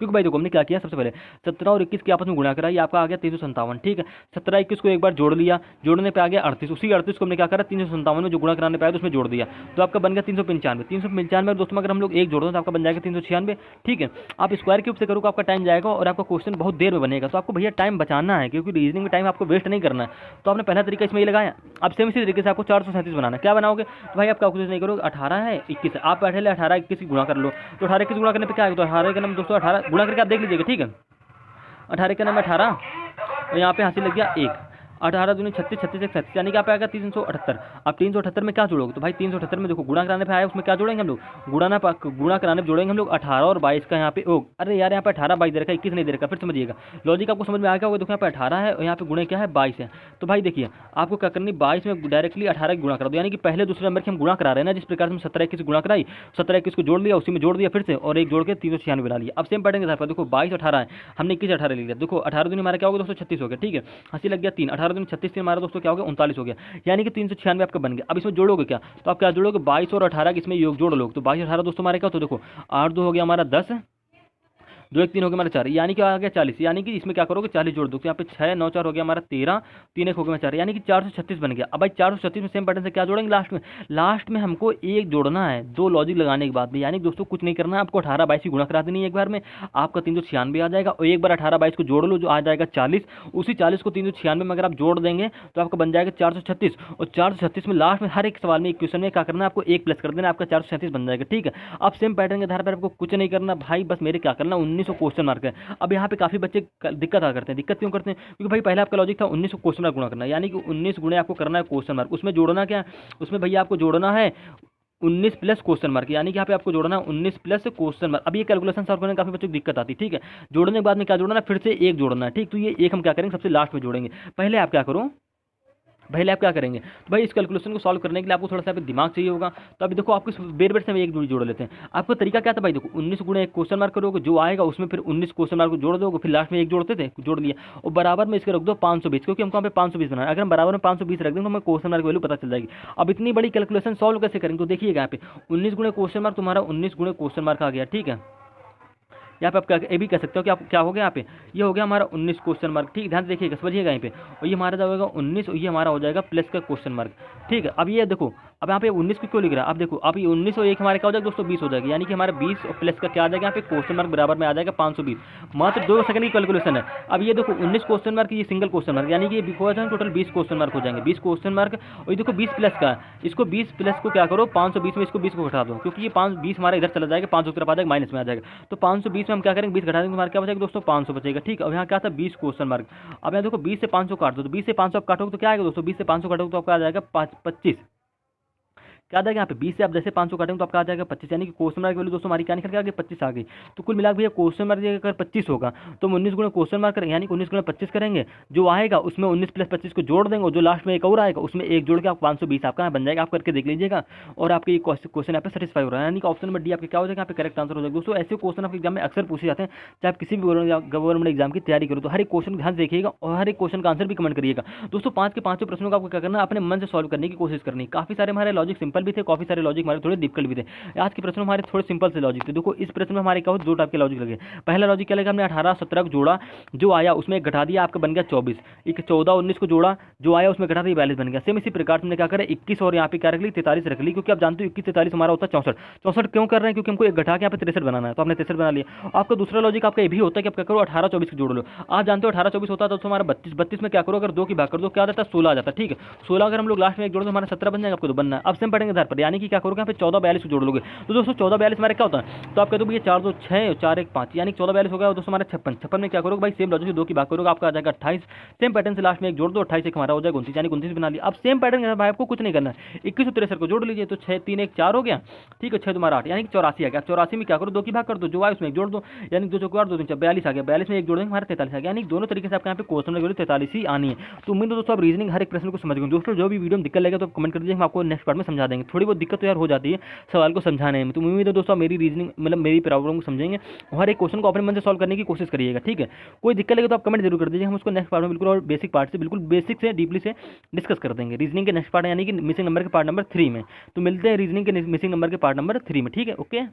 क्योंकि भाई देखो हमने क्या किया, सबसे पहले 17 और 21 के आपस में गुणा करा, ये आपका आ गया 357। ठीक है, 17 21 को एक बार जोड़ लिया, जोड़ने पे आ गया 38, उसी 38 को हमने क्या करा 357 में जो गुणा कराने पे आया तो उसमें जोड़ दिया, तो आपका बन गया 395। 395 दोस्तों अगर हम लोग एक जोड़ दो तो आपका बन जाएगा 396। ठीक है, आप स्क्वायर क्यूब से करोगे आपका टाइम जाएगा और आपका क्वेश्चन बहुत देर में बनेगा, तो आपको भैया टाइम बचाना है, क्योंकि रीजनिंग में टाइम आपको वेस्ट नहीं करना है। तो आपने पहला तरीका इसमें ये लगाया। अब सेम इसी तरीके से आपको 437 बनाना है। क्या बनाओगे, तो भाई आप कैलकुलेट नहीं करोगे, 18 है 21 है, आप पहले 18 21 की गुणा कर लो, तो 18 21 गुणा करने पे क्या आएगा, तो 18 का नाम दोस्तों 18 गुणा करके आप देख लीजिएगा। ठीक है, 18 का नाम 18 और यहाँ पे हासिल लग गया 1, 18 दूनी 36 36 एक 37, यानी कि आप आएगा 378। अब 378 में क्या जोड़ोगे, तो भाई 378 में देखो गुणा कराने पे आया, उसमें क्या जोड़ेंगे हम लोग, गुणा कराने पे जोड़ेंगे हम लोग 18 और 22 का यहाँ पे अरे यार यहाँ पे 18 22 दे रखा है, 21 नहीं दे रखा। फिर समझिएगा लॉजिक आपको समझ में आ गया होगा। देखो यहाँ पे 18 है और यहाँ पे गुणे क्या है 22 है। तो भाई देखिए आपको क्या करनी, 22 में डायरेक्टली 18 की गुणा करा दो, यानी कि पहले दूसरे नंबर की हम गुणा करा रहे हैं ना, जिस प्रकार से हम 17 21 गुणा कराई, 17 21 को जोड़ लिया, उसी में जोड़ दिया फिर से और एक जोड़ के 396 बना लिया। अब सेम पैटर्न के साथ देखो 22 18 है, हमने 21 18 ले लिया। देखो 18 दूनी हमारा क्या होगा दोस्तों 36 हो गया। ठीक है, हंसी लग गया 3, 18 दूनी 36 3 हमारा दोस्तों क्या हो गया 39 हो गया, यानी कि 396 आपका बन गया। अब इसमें जोड़ोगे क्या, तो आप क्या जोड़ोगे 22 और 18 के इसमें योग जोड़ लो, तो 22 18 दोस्तों हमारे क्या, तो देखो 8 2 हो गया हमारा 10, 2 1 3 हो गया हमारा 4, यानी कि आ गया 40, यानी कि इसमें क्या करोगे 40 जोड़ दो, तो यहाँ पे 6 9 4 हो गया हमारा 13, 3 1 हो गया 4, यानी कि 436 बन गया। अब भाई 436 में सेम पैटर्न से क्या जोड़ेंगे लास्ट में हमको एक जोड़ना है, दो लॉजिक लगाने के बाद में, यानी दोस्तों कुछ नहीं करना है, आपको 18 22 की गुणा करा देनी है एक बार में, आपका 396 आ जाएगा, और एक बार 18 22 को जोड़ लो जो आ जाएगा 40, उसी 40 को 396 में अगर आप जोड़ देंगे तो आपका बन जाएगा 436, और 436 में लास्ट में हर एक सवाल में एक क्वेश्चन में क्या करना है, आपको एक प्लस कर देना, आपका 437 बन जाएगा। ठीक है, अब सेम पैटर्न के आधार पर आपको कुछ नहीं करना भाई, बस मेरे क्या करना 1900 क्वेश्चन मार्क है। अब यहाँ पे काफी बच्चे दिक्कत आ करते हैं, दिक्कत क्यों करते हैं, क्योंकि भाई पहले आपका लॉजिक था 19 क्वेश्चन मार्क गुणा करना, यानी कि 19 गुणे आपको करना है क्वेश्चन मार्क, उसमें जोड़ना क्या, उसमें भैया आपको जोड़ना है 19 प्लस क्वेश्चन मार्क, यानी कि यहाँ पे आपको जोड़ना है 19 प्लस क्वेश्चन मार्क। अब ये कैलकुलेशन सॉल्व करने में काफी बच्चों को दिक्कत आती है। ठीक है, जोड़ने के बाद में क्या जोड़ना है, फिर से एक जोड़ना है। ठीक, तो ये एक हम क्या करेंगे सबसे लास्ट में जोड़ेंगे, पहले आप क्या करो, पहले आप क्या करेंगे, तो भाई इस कैलकुलेशन को सॉल्व करने के लिए आपको थोड़ा सा दिमाग चाहिए होगा। तो अभी देखो आपको बेर बेर से हम एक जोड़ी जोड़ लेते हैं। आपका तरीका क्या था भाई, देखो 19 गुणे एक क्वेश्चन मार्क करोगे, जो आएगा उसमें फिर 19 क्वेश्चन मार्क को जोड़ दोगे, फिर लास्ट में एक जोड़ते थे, जोड़ लिया, और बराबर में इसके रख दो 520, क्योंकि हमको यहाँ पे 520 बनाना है। अगर हम बराबर में 520 रख दें तो हमें क्वेश्चन मार्क वैल्यू पता चल जाएगी। अब इतनी बड़ी कैलकुलेशन सॉल्व कैसे करेंगे, तो देखिएगा यहाँ पे 19 गुणे क्वेश्चन मार्क, तुम्हारा 19 गुणे क्वेश्चन मार्क आ गया। ठीक है, यहाँ पे आप क्या ये भी कह सकते हो कि आप क्या हो गया यहाँ पे, ये हो गया हमारा 19 क्वेश्चन मार्क। ठीक, ध्यान से देखिएगा समझिएगा यहाँ पे, और ये हमारा जाएगा 19 और ये हमारा हो जाएगा प्लस का क्वेश्चन मार्क। ठीक है, अब ये देखो अब यहाँ पे 19 को क्यों लिख रहा है, अब देखो अब ये 19 और 1 हमारे क्या हो जाएगा दोस्तों 20 हो जाएगा, यानी कि हमारा 20 और प्लस का क्या आ जाएगा यहाँ पे क्वेश्चन मार्क बराबर में आ जाएगा 520, मात्र 2 सेकंड की कैलकुलेशन है। अब ये देखो 19 क्वेश्चन मार्क, ये सिंगल क्वेश्चन मार्क, यानी कि ये हो जाएगा टोटल 20 क्वेश्चन मार्क हो जाएंगे, 20 क्वेश्चन मार्क। और ये देखो 20 प्लस का, इसको 20 प्लस को क्या करो 520 में इसको 20 को घटा दो, क्योंकि ये 20 हमारा इधर चला जाएगा, 500 की तरफ आ जाएगा, माइनस में आ जाएगा, तो 520 में हम क्या करेंगे 20 घटा देंगे, हमारा क्या बचेगा दोस्तों 500 बचेगा। ठीक, अब यहाँ क्या था 20 क्वेश्चन मार्क। अब यहाँ देखो 20 से 500 काट दो, तो 20 से 500 आप काटोगे तो क्या आएगा दोस्तों, 20 से 500 काटोगे तो आपका आ जाएगा 25, क्या आ जाएगा यहाँ पे 20 से आप जैसे 500 काटेंगे तो आपका आ जाएगा 25, यानी कि क्वेश्चन मार्क वैल्यू दोस्तों हमारी क्या निकल के आ गई 25 आ गई। तो कुल मिला के भैया क्वेश्चन मार्क अगर 25 होगा तो हम 19 गुणे क्वेश्चन मार्क करेंगे, यानी कि 19 गुणे 25 करेंगे, जो आएगा उसमें 19 प्लस 25 को जोड़ देंगे, और जो लास्ट में एक और आएगा उसमें एक जोड़ के आप 520 आपका बन जाएगा। आप करके देख लीजिएगा और आपके ये क्वेश्चन यहाँ पे सेटिस्फाई हो रहा है, यानी कि ऑप्शन नंबर डी आपके क्या हो जाएगा यहाँ पे करेक्ट आंसर हो जाएगा। दोस्तों ऐसे क्वेश्चन आपके एग्जाम में अक्सर पूछे जाते हैं, चाहे आप किसी भी गवर्नमेंट एग्जाम की तैयारी करो तो हर एक क्वेश्चन ध्यान से देखिएगा और हर एक क्वेश्चन का आंसर भी कमेंट करिएगा। दोस्तों 5 के 5 प्रश्नों का आपको क्या करना है, अपने मन से सॉल्व करने की कोशिश करनी। काफी सारे हमारे लॉजिक सिंपल भी थे, काफी सारे लॉजिक हमारे थोड़े डिफिकल्ट भी थे। आज के प्रश्न हमारे थोड़े सिंपल से लॉजिक थे। देखो इस प्रश्न में हमारे क्या हो 2 टाइप के लॉजिक लगे। पहला लॉजिक क्या लगा, हमने 18 17 को जोड़ा, जो आया उसमें एक घटा दिया, आपका बन गया 24, एक 14 19 को जोड़ा, जो आया उसमें घटा दिया 42 बन गया। सेम इसी प्रकार हमने क्या करा 21 और यहाँ पे क्या रख ली 43 रख ली, क्योंकि आप जानते हो 21 43 हमारा होता है 64। 64 क्यों कर रहे हैं, क्योंकि हमको एक घटा के यहाँ पे 63 बनाना है, तो हमने 63 बना लिया। आपका दूसरा लॉजिक आपका ये भी होता है कि आप क्या करो 18 24 को जोड़ लो। आप जानते हो 18 24 होता है तो हमारा 32, 32 में क्या करो अगर 2 की भाग कर दो क्या आ जाता है 16 आ जाता है। ठीक है, 16 अगर हम लोग लास्ट में एक जोड़ दो हमारा 17 बन जाएगा, आपको तो बनना है। अब सेम पढ़ेंगे पैटर्न के आधार पर, यानी कि क्या करोगे यहाँ पे 14 42 को जोड़ लोगे। तो दोस्तों 14 42 हमारे क्या होता है, तो आप कह दो भैया 4 2 6 4 1 5, यानी 14 42 हो गया। दोस्तों हमारा 56, 56 में क्या करोगे भाई, सेम लॉजिक से 2 की भाग करोगे, आपका आ जाएगा 28। सेम पैटर्न से लास्ट में एक जोड़ दो, 28 एक हमारा हो जाएगा 29, यानी 29 बना लिया। अब सेम पैटर्न के भाई आपको कुछ नहीं करना है, 21 और 63 को जोड़ लीजिए, तो 6 3 1 4 हो गया, ठीक है, 6 तुम्हारा 8, यानी कि 84 आ गया। 84 में क्या करो, 2 की भाग कर दो, जो आए उसमें एक जोड़ दो, यानी 2 4 2 3 42 आ गया। 42 में एक जोड़ देंगे हमारा 43 आ गया, यानी दोनों तरीके से आपके यहाँ पे क्वेश्चन में 43 ही आनी है। तो उम्मीद है दोस्तों आप रीजनिंग हर एक प्रश्न को समझ गए। दोस्तों जो भी वीडियो में दिक्कत लगे तो कमेंट कर दीजिए, हम आपको नेक्स्ट पार्ट में समझा देंगे। थोड़ी बहुत दिक्कत तो यार हो जाती है सवाल को समझाने में, तो उम्मीद है दोस्तों आप मेरी रीजनिंग मतलब मेरी प्रॉब्लम को समझेंगे, हर एक क्वेश्चन को अपने मन से सॉल्व करने की कोशिश करिएगा, ठीक है। कोई दिक्कत लगे तो आप कमेंट जरूर कर दीजिए, हम उसको नेक्स्ट पार्ट में बिल्कुल और बेसिक पार्ट से बिल्कुल बेसिक से डीपली से डिस्कस कर देंगे। रीजनिंग के नेक्स्ट पार्ट यानी कि मिसिंग नंबर के पार्ट नंबर 3 में। तो मिलते हैं रीजनिंग के मिसिंग नंबर के पार्ट नंबर 3 में, ठीक है, ओके।